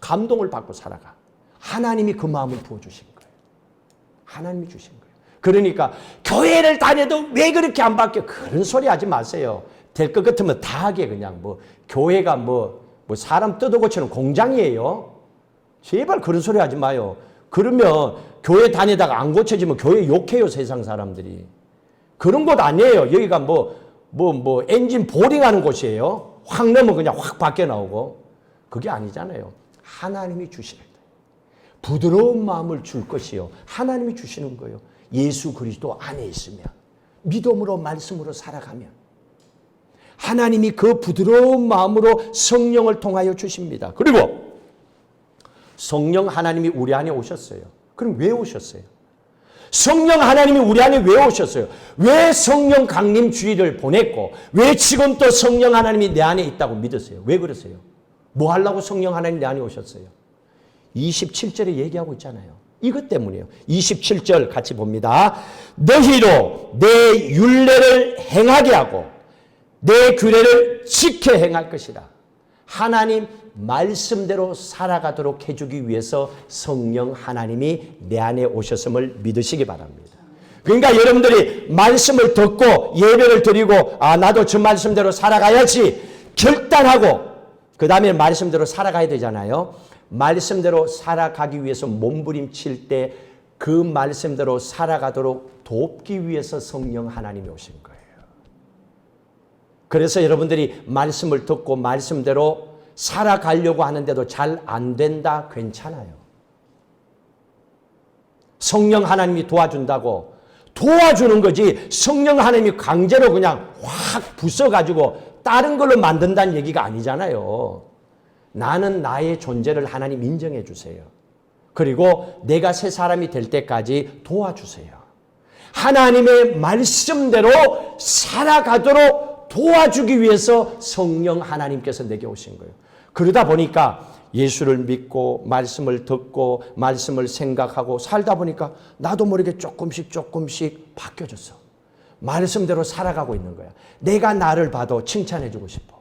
감동을 받고 살아가. 하나님이 그 마음을 부어주신 거예요. 하나님이 주신 거예요. 그러니까 교회를 다녀도 왜 그렇게 안 바뀌어? 그런 소리 하지 마세요. 될 것 같으면 다 하게 그냥 교회가 사람 뜯어고치는 공장이에요. 제발 그런 소리 하지 마요. 그러면 교회 다니다가 안 고쳐지면 교회 욕해요, 세상 사람들이. 그런 곳 아니에요. 여기가 엔진 보링하는 곳이에요. 확 넣으면 그냥 확 밖에 나오고. 그게 아니잖아요. 하나님이 주시는 거예요. 부드러운 마음을 줄 것이요. 하나님이 주시는 거예요. 예수 그리스도 안에 있으면, 믿음으로 말씀으로 살아가면 하나님이 그 부드러운 마음으로 성령을 통하여 주십니다. 그리고 성령 하나님이 우리 안에 오셨어요. 그럼 왜 오셨어요? 성령 하나님이 우리 안에 왜 오셨어요? 왜 성령 강림 주의를 보냈고 왜 지금 또 성령 하나님이 내 안에 있다고 믿으세요? 왜 그러세요? 뭐 하려고 성령 하나님 내 안에 오셨어요? 27절에 얘기하고 있잖아요. 이것 때문이에요. 27절 같이 봅니다. 너희로 내 율례를 행하게 하고 내 규례를 지켜 행할 것이라. 하나님 말씀대로 살아가도록 해주기 위해서 성령 하나님이 내 안에 오셨음을 믿으시기 바랍니다. 그러니까 여러분들이 말씀을 듣고 예배를 드리고 나도 저 말씀대로 살아가야지 결단하고 그 다음에 말씀대로 살아가야 되잖아요. 말씀대로 살아가기 위해서 몸부림칠 때 그 말씀대로 살아가도록 돕기 위해서 성령 하나님이 오신 거예요. 그래서 여러분들이 말씀을 듣고 말씀대로 살아가려고 하는데도 잘 안 된다, 괜찮아요. 성령 하나님이 도와준다고 도와주는 거지 성령 하나님이 강제로 그냥 확 부숴가지고 다른 걸로 만든다는 얘기가 아니잖아요. 나는 나의 존재를 하나님 인정해 주세요. 그리고 내가 새 사람이 될 때까지 도와주세요. 하나님의 말씀대로 살아가도록 도와주기 위해서 성령 하나님께서 내게 오신 거예요. 그러다 보니까 예수를 믿고 말씀을 듣고 말씀을 생각하고 살다 보니까 나도 모르게 조금씩 바뀌어졌어. 말씀대로 살아가고 있는 거야. 내가 나를 봐도 칭찬해 주고 싶어.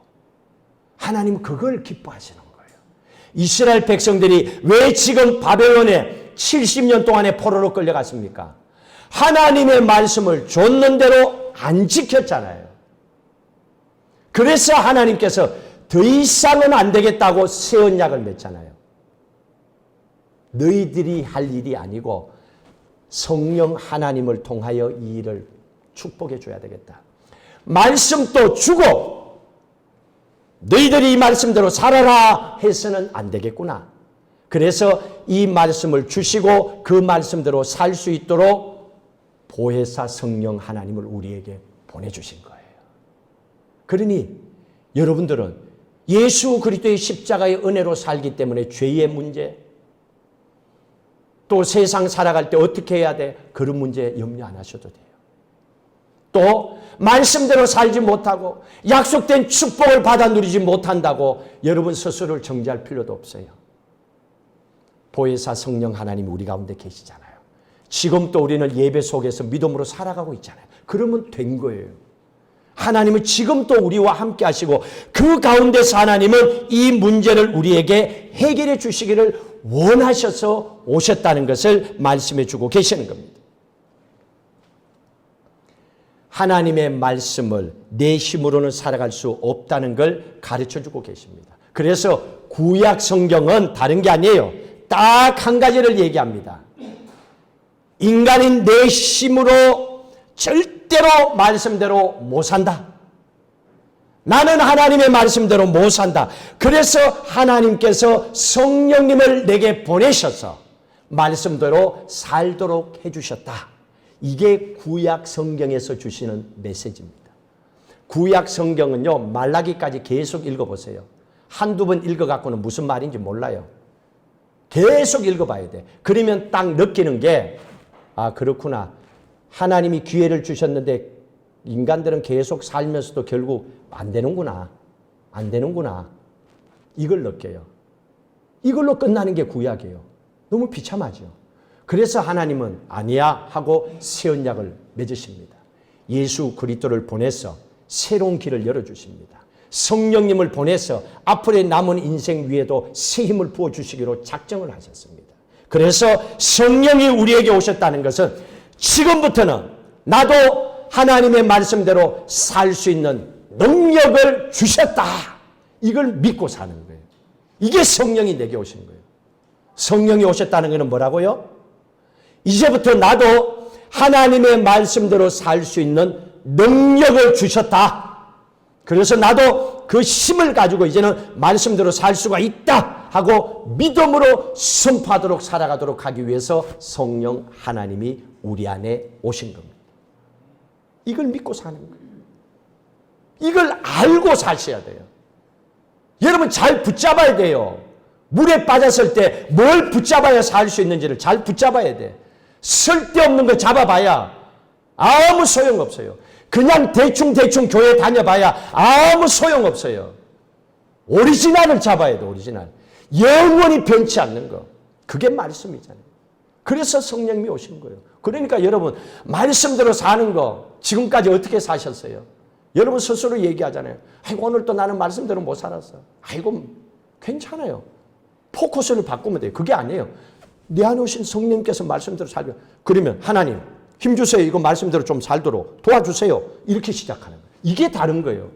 하나님은 그걸 기뻐하시는 거예요. 이스라엘 백성들이 왜 지금 바벨론에 70년 동안에 포로로 끌려갔습니까? 하나님의 말씀을 줬는 대로 안 지켰잖아요. 그래서 하나님께서 더 이상은 안 되겠다고 새 언약을 맺잖아요. 너희들이 할 일이 아니고 성령 하나님을 통하여 이 일을 축복해 줘야 되겠다. 말씀도 주고 너희들이 이 말씀대로 살아라 해서는 안 되겠구나. 그래서 이 말씀을 주시고 그 말씀대로 살 수 있도록 보혜사 성령 하나님을 우리에게 보내주신 거예요. 그러니 여러분들은 예수 그리스도의 십자가의 은혜로 살기 때문에 죄의 문제, 또 세상 살아갈 때 어떻게 해야 돼? 그런 문제 염려 안 하셔도 돼요. 또 말씀대로 살지 못하고 약속된 축복을 받아 누리지 못한다고 여러분 스스로를 정죄할 필요도 없어요. 보혜사 성령 하나님이 우리 가운데 계시잖아요. 지금 또 우리는 예배 속에서 믿음으로 살아가고 있잖아요. 그러면 된 거예요. 하나님은 지금 또 우리와 함께 하시고 그 가운데서 하나님은 이 문제를 우리에게 해결해 주시기를 원하셔서 오셨다는 것을 말씀해 주고 계시는 겁니다. 하나님의 말씀을 내 힘으로는 살아갈 수 없다는 걸 가르쳐 주고 계십니다. 그래서 구약 성경은 다른 게 아니에요. 딱 한 가지를 얘기합니다. 인간인 내 힘으로 절대로 말씀대로 못 산다. 나는 하나님의 말씀대로 못 산다. 그래서 하나님께서 성령님을 내게 보내셔서 말씀대로 살도록 해주셨다. 이게 구약 성경에서 주시는 메시지입니다. 구약 성경은요, 말라기까지 계속 읽어보세요. 한두 번 읽어갖고는 무슨 말인지 몰라요. 계속 읽어봐야 돼. 그러면 딱 느끼는 게, 그렇구나. 하나님이 기회를 주셨는데 인간들은 계속 살면서도 결국 안 되는구나. 안 되는구나. 이걸 느껴요. 이걸로 끝나는 게 구약이에요. 너무 비참하죠. 그래서 하나님은 아니야 하고 새 언약을 맺으십니다. 예수 그리스도를 보내서 새로운 길을 열어주십니다. 성령님을 보내서 앞으로의 남은 인생 위에도 새 힘을 부어주시기로 작정을 하셨습니다. 그래서 성령이 우리에게 오셨다는 것은 지금부터는 나도 하나님의 말씀대로 살 수 있는 능력을 주셨다. 이걸 믿고 사는 거예요. 이게 성령이 내게 오신 거예요. 성령이 오셨다는 것은 뭐라고요? 이제부터 나도 하나님의 말씀대로 살 수 있는 능력을 주셨다. 그래서 나도 그 힘을 가지고 이제는 말씀대로 살 수가 있다 하고 믿음으로 선포하도록 살아가도록 하기 위해서 성령 하나님이 우리 안에 오신 겁니다. 이걸 믿고 사는 거예요. 이걸 알고 사셔야 돼요. 여러분 잘 붙잡아야 돼요. 물에 빠졌을 때 뭘 붙잡아야 살 수 있는지를 잘 붙잡아야 돼. 쓸데없는 거 잡아봐야 아무 소용없어요. 그냥 대충 교회 다녀봐야 아무 소용없어요. 오리지널을 잡아야 돼, 오리지널. 영원히 변치 않는 거. 그게 말씀이잖아요. 그래서 성령님이 오신 거예요. 그러니까 여러분, 말씀대로 사는 거 지금까지 어떻게 사셨어요? 여러분 스스로 얘기하잖아요. 아이고, 오늘 또 나는 말씀대로 못 살았어. 아이고, 괜찮아요. 포커스를 바꾸면 돼요. 그게 아니에요. 내 안에 오신 성령님께서 말씀대로 살고, 그러면 하나님 힘주세요. 이거 말씀대로 좀 살도록 도와주세요. 이렇게 시작하는 거예요. 이게 다른 거예요.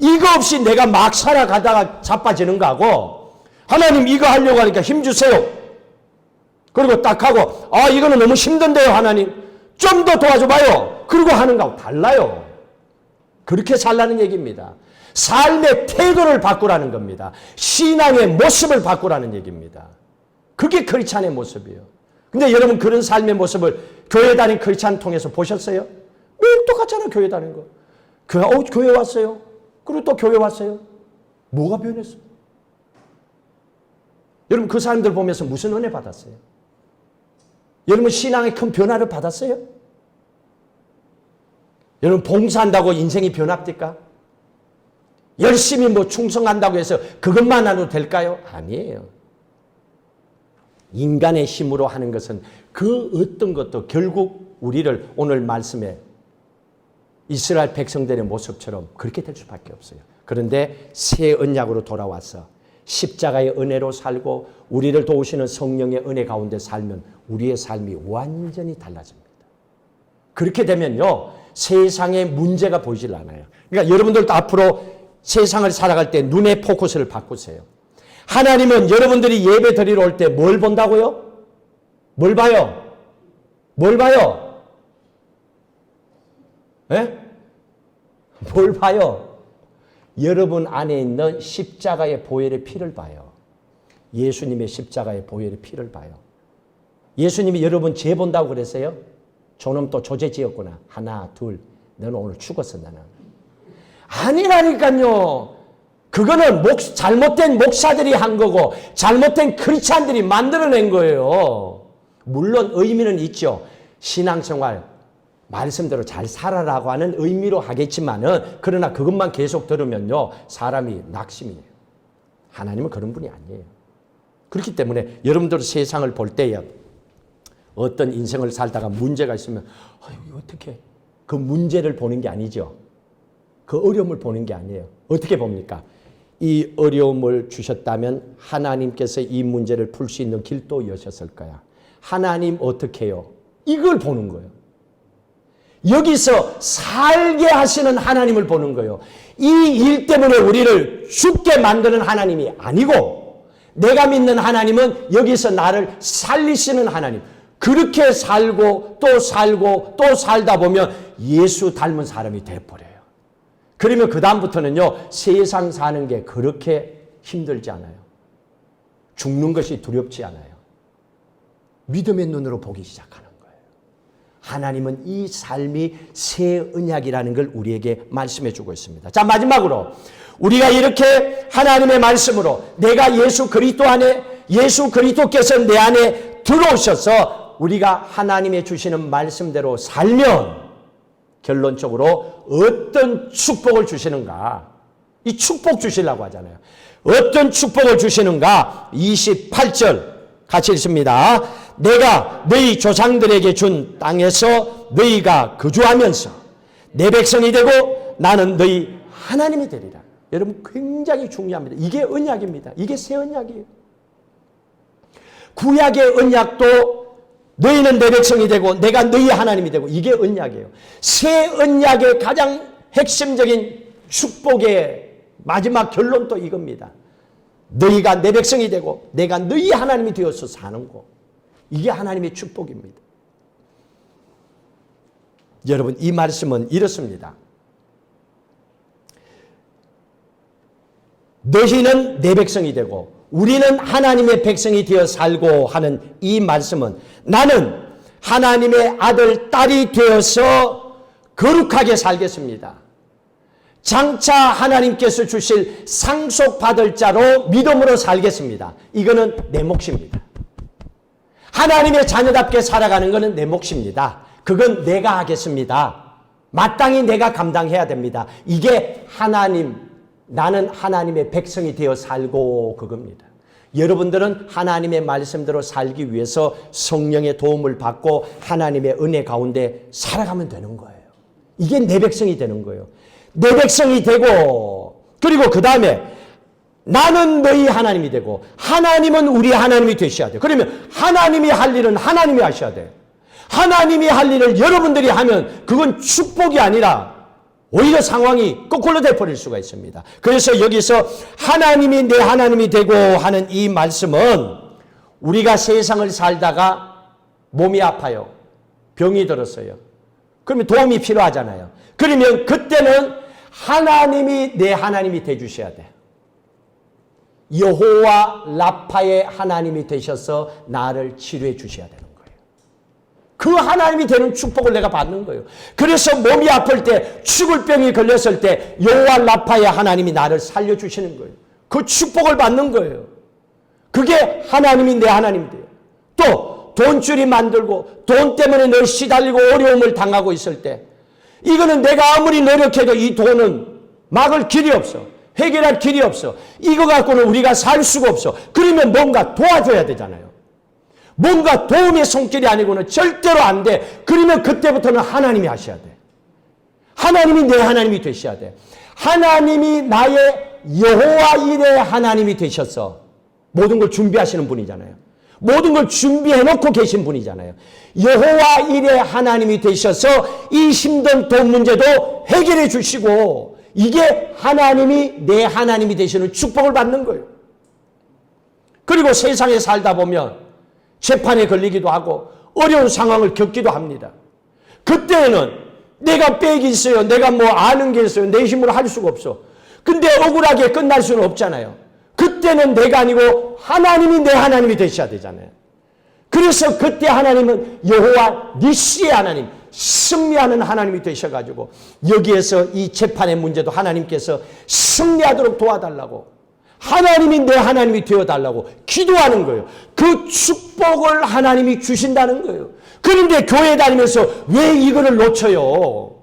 이거 없이 내가 막 살아가다가 자빠지는 거하고, 하나님 이거 하려고 하니까 힘주세요. 그리고 딱 하고, 아, 이거는 너무 힘든데요, 하나님. 좀 더 도와줘봐요. 그리고 하는 거하고 달라요. 그렇게 살라는 얘기입니다. 삶의 태도를 바꾸라는 겁니다. 신앙의 모습을 바꾸라는 얘기입니다. 그게 크리스찬의 모습이에요. 근데 여러분 그런 삶의 모습을 교회 다닌 크리스찬 통해서 보셨어요? 매일 똑같잖아요, 교회 다니는 거. 교회 왔어요. 그리고 또 교회 왔어요. 뭐가 변했어요? 여러분 그 사람들 보면서 무슨 은혜 받았어요? 여러분 신앙의 큰 변화를 받았어요? 여러분 봉사한다고 인생이 변합니까? 열심히 충성한다고 해서 그것만 하도 될까요? 아니에요. 인간의 힘으로 하는 것은 그 어떤 것도 결국 우리를 오늘 말씀에 이스라엘 백성들의 모습처럼 그렇게 될 수밖에 없어요. 그런데 새 언약으로 돌아와서 십자가의 은혜로 살고 우리를 도우시는 성령의 은혜 가운데 살면 우리의 삶이 완전히 달라집니다. 그렇게 되면요, 세상에 문제가 보이질 않아요. 그러니까 여러분들도 앞으로 세상을 살아갈 때 눈의 포커스를 바꾸세요. 하나님은 여러분들이 예배 드리러 올 때 뭘 본다고요? 뭘 봐요? 뭘 봐요? 예? 뭘 봐요? 여러분 안에 있는 십자가의 보혈의 피를 봐요. 예수님의 십자가의 보혈의 피를 봐요. 예수님이 여러분 죄 본다고 그랬어요? 저놈 또 조제 지었구나. 하나, 둘. 너는 오늘 죽었어, 나는. 아니라니까요. 그거는 잘못된 목사들이 한 거고 잘못된 크리스찬들이 만들어낸 거예요. 물론 의미는 있죠. 신앙생활 말씀대로 잘 살아라고 하는 의미로 하겠지만은, 그러나 그것만 계속 들으면요, 사람이 낙심이에요. 하나님은 그런 분이 아니에요. 그렇기 때문에 여러분들 세상을 볼 때에 어떤 인생을 살다가 문제가 있으면 이거 어떻게, 그 문제를 보는 게 아니죠. 그 어려움을 보는 게 아니에요. 어떻게 봅니까? 이 어려움을 주셨다면 하나님께서 이 문제를 풀 수 있는 길도 여셨을 거야. 하나님 어떻게 해요? 이걸 보는 거예요. 여기서 살게 하시는 하나님을 보는 거예요. 이 일 때문에 우리를 죽게 만드는 하나님이 아니고, 내가 믿는 하나님은 여기서 나를 살리시는 하나님. 그렇게 살고 또 살고 또 살다 보면 예수 닮은 사람이 돼버려요. 그러면 그 다음부터는요, 세상 사는 게 그렇게 힘들지 않아요. 죽는 것이 두렵지 않아요. 믿음의 눈으로 보기 시작하는 거예요. 하나님은 이 삶이 새 언약이라는 걸 우리에게 말씀해 주고 있습니다. 자, 마지막으로 우리가 이렇게 하나님의 말씀으로 내가 예수 그리스도 안에, 예수 그리스도께서 내 안에 들어오셔서 우리가 하나님의 주시는 말씀대로 살면 결론적으로 어떤 축복을 주시는가? 이 축복 주시려고 하잖아요. 어떤 축복을 주시는가? 28절 같이 읽습니다. 내가 너희 조상들에게 준 땅에서 너희가 거주하면서 내 백성이 되고 나는 너희 하나님이 되리라. 여러분 굉장히 중요합니다. 이게 언약입니다. 이게 새 언약이에요. 구약의 언약도 너희는 내 백성이 되고 내가 너희 하나님이 되고, 이게 언약이에요. 새 언약의 가장 핵심적인 축복의 마지막 결론도 이겁니다. 너희가 내 백성이 되고 내가 너희 하나님이 되어서 사는 거. 이게 하나님의 축복입니다. 여러분 이 말씀은 이렇습니다. 너희는 내 백성이 되고 우리는 하나님의 백성이 되어 살고 하는 이 말씀은, 나는 하나님의 아들, 딸이 되어서 거룩하게 살겠습니다. 장차 하나님께서 주실 상속받을 자로 믿음으로 살겠습니다. 이거는 내 몫입니다. 하나님의 자녀답게 살아가는 것은 내 몫입니다. 그건 내가 하겠습니다. 마땅히 내가 감당해야 됩니다. 이게 나는 하나님의 백성이 되어 살고 그겁니다. 여러분들은 하나님의 말씀대로 살기 위해서 성령의 도움을 받고 하나님의 은혜 가운데 살아가면 되는 거예요. 이게 내 백성이 되는 거예요. 내 백성이 되고, 그리고 그 다음에 나는 너희 하나님이 되고 하나님은 우리 하나님이 되셔야 돼요. 그러면 하나님이 할 일은 하나님이 하셔야 돼요. 하나님이 할 일을 여러분들이 하면 그건 축복이 아니라 오히려 상황이 거꾸로 돼버릴 수가 있습니다. 그래서 여기서 하나님이 내 하나님이 되고 하는 이 말씀은 우리가 세상을 살다가 몸이 아파요. 병이 들었어요. 그러면 도움이 필요하잖아요. 그러면 그때는 하나님이 내 하나님이 되주셔야 돼. 여호와 라파의 하나님이 되셔서 나를 치료해 주셔야 되는 거예요. 그 하나님이 되는 축복을 내가 받는 거예요. 그래서 몸이 아플 때, 죽을 병이 걸렸을 때 여호와 라파의 하나님이 나를 살려주시는 거예요. 그 축복을 받는 거예요. 그게 하나님이 내 하나님이 돼요. 또 돈줄이 만들고 돈 때문에 늘 시달리고 어려움을 당하고 있을 때 이거는 내가 아무리 노력해도 이 돈은 막을 길이 없어. 해결할 길이 없어. 이거 갖고는 우리가 살 수가 없어. 그러면 뭔가 도와줘야 되잖아요. 뭔가 도움의 손길이 아니고는 절대로 안 돼. 그러면 그때부터는 하나님이 하셔야 돼. 하나님이 내 하나님이 되셔야 돼. 하나님이 나의 여호와 일의 하나님이 되셔서 모든 걸 준비하시는 분이잖아요. 모든 걸 준비해놓고 계신 분이잖아요. 여호와 일의 하나님이 되셔서 이 힘든 돈 문제도 해결해 주시고 이게 하나님이 내 하나님이 되시는 축복을 받는 거예요. 그리고 세상에 살다 보면 재판에 걸리기도 하고 어려운 상황을 겪기도 합니다. 그때는 내가 빽이 있어요. 내가 뭐 아는 게 있어요. 내 힘으로 할 수가 없어. 근데 억울하게 끝날 수는 없잖아요. 그때는 내가 아니고 하나님이 내 하나님이 되셔야 되잖아요. 그래서 그때 하나님은 여호와 니시의 하나님, 승리하는 하나님이 되셔가지고 여기에서 이 재판의 문제도 하나님께서 승리하도록 도와달라고 하나님이 내 하나님이 되어달라고 기도하는 거예요. 그 축복을 하나님이 주신다는 거예요. 그런데 교회 다니면서 왜 이거를 놓쳐요?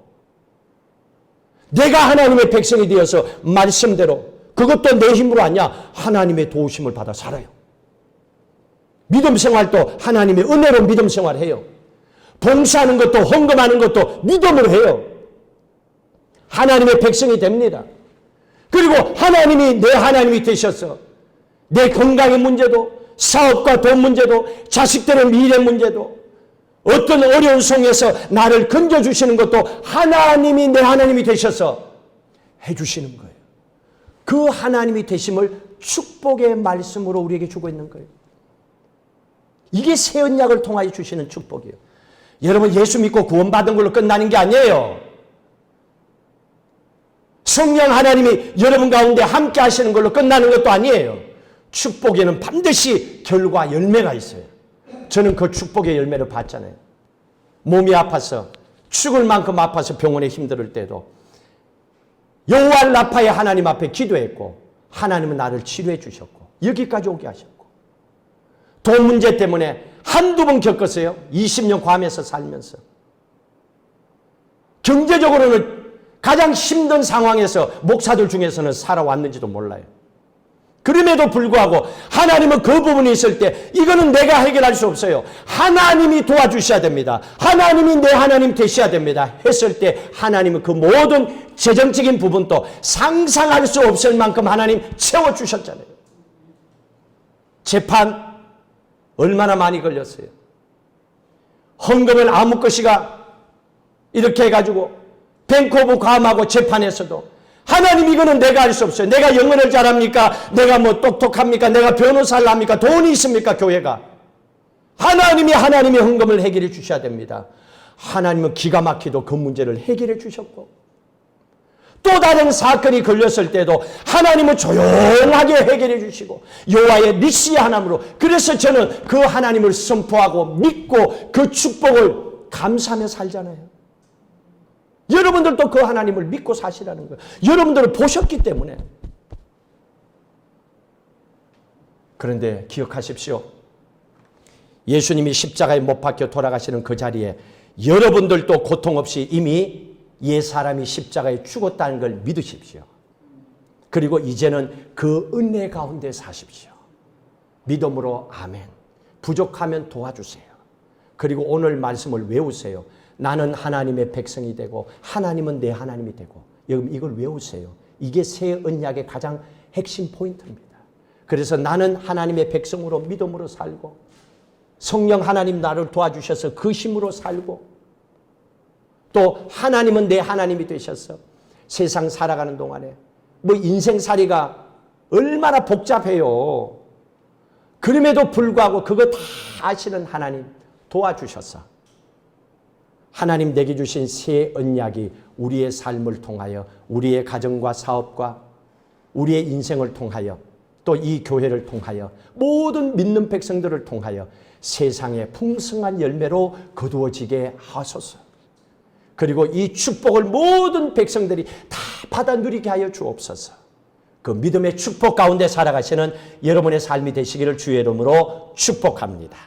내가 하나님의 백성이 되어서 말씀대로 그것도 내 힘으로 아니야. 하나님의 도우심을 받아 살아요. 믿음 생활도 하나님의 은혜로 믿음 생활해요. 봉사하는 것도 헌금하는 것도 믿음으로 해요. 하나님의 백성이 됩니다. 그리고 하나님이 내 하나님이 되셔서 내 건강의 문제도 사업과 돈 문제도 자식들의 미래 문제도 어떤 어려운 속에서 나를 건져주시는 것도 하나님이 내 하나님이 되셔서 해주시는 거예요. 그 하나님이 되심을 축복의 말씀으로 우리에게 주고 있는 거예요. 이게 새 언약을 통하여 주시는 축복이에요. 여러분 예수 믿고 구원받은 걸로 끝나는 게 아니에요. 성령 하나님이 여러분 가운데 함께 하시는 걸로 끝나는 것도 아니에요. 축복에는 반드시 결과 열매가 있어요. 저는 그 축복의 열매를 봤잖아요. 몸이 아파서 죽을 만큼 아파서 병원에 힘들 때도 여호와 라파의 하나님 앞에 기도했고 하나님은 나를 치료해 주셨고 여기까지 오게 하셨고 돈 문제 때문에 한두 번 겪었어요. 20년 괌에서 살면서. 경제적으로는 가장 힘든 상황에서 목사들 중에서는 살아왔는지도 몰라요. 그럼에도 불구하고 하나님은 그 부분이 있을 때 이거는 내가 해결할 수 없어요. 하나님이 도와주셔야 됩니다. 하나님이 내 하나님 되셔야 됩니다. 했을 때 하나님은 그 모든 재정적인 부분도 상상할 수 없을 만큼 하나님 채워주셨잖아요. 재판 얼마나 많이 걸렸어요. 헌금을 아무 것이가 이렇게 해가지고 뱅크 오브 괌하고 재판에서도 하나님 이거는 내가 할 수 없어요. 내가 영어를 잘합니까? 내가 뭐 똑똑합니까? 내가 변호사를 합니까? 돈이 있습니까? 교회가. 하나님이 하나님의 헌금을 해결해 주셔야 됩니다. 하나님은 기가 막히도 그 문제를 해결해 주셨고 또 다른 사건이 걸렸을 때도 하나님은 조용하게 해결해 주시고 여호와의 니시의 하나님으로 그래서 저는 그 하나님을 선포하고 믿고 그 축복을 감사하며 살잖아요. 여러분들도 그 하나님을 믿고 사시라는 거예요. 여러분들을 보셨기 때문에. 그런데 기억하십시오. 예수님이 십자가에 못 박혀 돌아가시는 그 자리에 여러분들도 고통 없이 이미 옛 사람이 십자가에 죽었다는 걸 믿으십시오. 그리고 이제는 그 은혜 가운데 사십시오. 믿음으로 아멘. 부족하면 도와주세요. 그리고 오늘 말씀을 외우세요. 나는 하나님의 백성이 되고 하나님은 내 하나님이 되고, 여러분 이걸 외우세요. 이게 새 언약의 가장 핵심 포인트입니다. 그래서 나는 하나님의 백성으로 믿음으로 살고, 성령 하나님 나를 도와주셔서 그 힘으로 살고, 또 하나님은 내 하나님이 되셔서 세상 살아가는 동안에 뭐 인생살이가 얼마나 복잡해요. 그럼에도 불구하고 그거 다 아시는 하나님 도와주셔서 하나님 내게 주신 새 언약이 우리의 삶을 통하여, 우리의 가정과 사업과 우리의 인생을 통하여, 또 이 교회를 통하여, 모든 믿는 백성들을 통하여 세상의 풍성한 열매로 거두어지게 하소서. 그리고 이 축복을 모든 백성들이 다 받아 누리게 하여 주옵소서. 그 믿음의 축복 가운데 살아가시는 여러분의 삶이 되시기를 주의 이름으로 축복합니다.